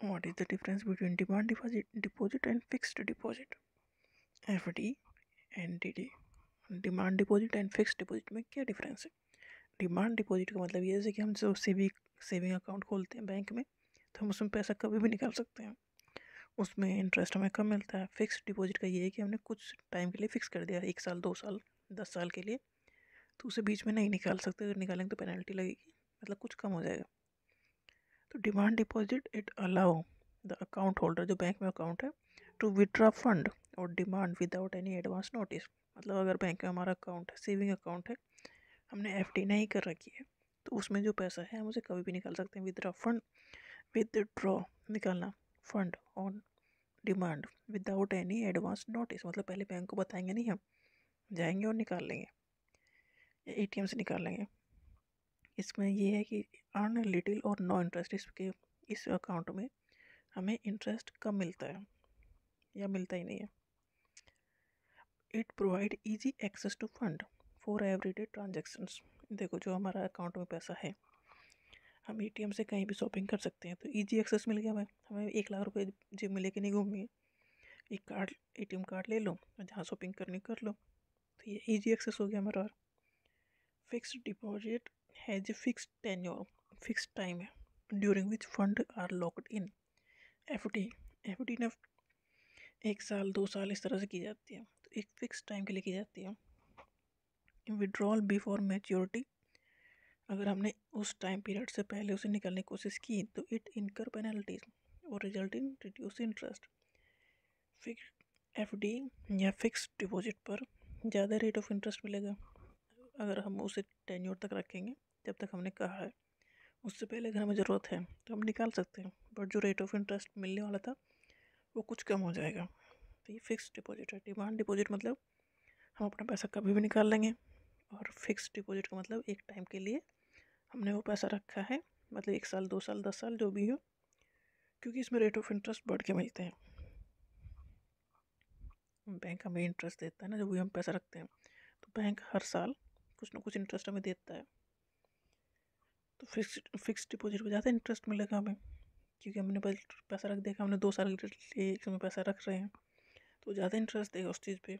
What is the difference between demand deposit and fixed deposit? FD and DD। Demand deposit and fixed deposit में क्या difference है? Demand deposit का मतलब ये है कि हम जो सेविंग अकाउंट खोलते हैं बैंक में, तो हम उसमें पैसा कभी भी निकाल सकते हैं, उसमें इंटरेस्ट हमें कम मिलता है। फिक्स्ड डिपॉजिट का ये है कि हमने कुछ टाइम के लिए फिक्स कर दिया, 1 साल 2 साल 10 साल के लिए, तो उसे बीच में नहीं निकाल सकते, अगर निकालेंगे तो पेनल्टी लगेगी, मतलब कुछ कम हो जाएगा। तो demand deposit it allow the account holder, जो बैंक में अकाउंट है, टू विड्रॉ फंड और demand without any advance notice. मतलब अगर बैंक में हमारा अकाउंट है, सेविंग अकाउंट है, हमने एफडी नहीं कर रखी है, तो उसमें जो पैसा है हम उसे कभी भी निकाल सकते हैं। विदड्रॉ निकालना fund on demand without any advance notice, मतलब पहले बैंक को बताएंगे नहीं, हम जाएंगे और निकाल लेंगे या एटीएम से निकाल लेंगे। इसमें ये है कि अर्न लिटिल और नो इंटरेस्ट, इस अकाउंट में हमें इंटरेस्ट कम मिलता है या मिलता ही नहीं है। It provide easy access to fund for everyday transactions. देखो, जो हमारा अकाउंट में पैसा है, हम एटीएम से कहीं भी शॉपिंग कर सकते हैं, तो इजी एक्सेस मिल गया हमें। हमें 1 लाख रुपए जेब में लेके नहीं घूमिए, एक कार्ड, एटीएम कार्ड ले लो और जहाँ शॉपिंग करनी कर लो, तो ये इजी एक्सेस हो गया हमारा। Fixed deposit has a fixed tenure, fixed time है during which fund are locked in. FD FD ने 1 साल 2 साल इस तरह से की जाती है, तो एक फिक्स टाइम के लिए की जाती है। विड्रॉल बिफोर मैच्योरिटी, अगर हमने उस टाइम पीरियड से पहले उसे निकालने की कोशिश की तो इट इनकर पेनल्टीज और result in reduce interest. Fix FD या फिक्स डिपॉजिट पर ज़्यादा रेट ऑफ इंटरेस्ट मिलेगा अगर हम उसे टेन्योर तक रखेंगे, जब तक हमने कहा है। उससे पहले अगर हमें ज़रूरत है तो हम निकाल सकते हैं, बट जो रेट ऑफ इंटरेस्ट मिलने वाला था वो कुछ कम हो जाएगा। तो ये फिक्स डिपॉजिट है। डिमांड डिपॉजिट मतलब हम अपना पैसा कभी भी निकाल लेंगे, और फिक्स डिपॉजिट का मतलब एक टाइम के लिए हमने वो पैसा रखा है, मतलब 1 साल 2 साल 10 साल जो भी हो, क्योंकि इसमें रेट ऑफ इंटरेस्ट बढ़ के मिलते हैं। बैंक हमें इंटरेस्ट देता है ना, जब भी हम पैसा रखते हैं, तो बैंक हर साल कुछ ना कुछ इंटरेस्ट हमें देता है। तो फिक्स डिपॉजिट में ज़्यादा इंटरेस्ट मिलेगा हमें, क्योंकि हमने पैसा रख दिया, हमने 2 साल के लिए इसमें पैसा रख रहे हैं, तो ज़्यादा इंटरेस्ट देगा उस चीज़ पे।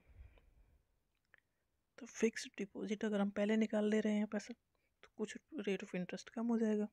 तो फिक्स डिपॉजिट अगर हम पहले निकाल ले रहे हैं पैसा, तो कुछ रेट ऑफ इंटरेस्ट कम हो जाएगा।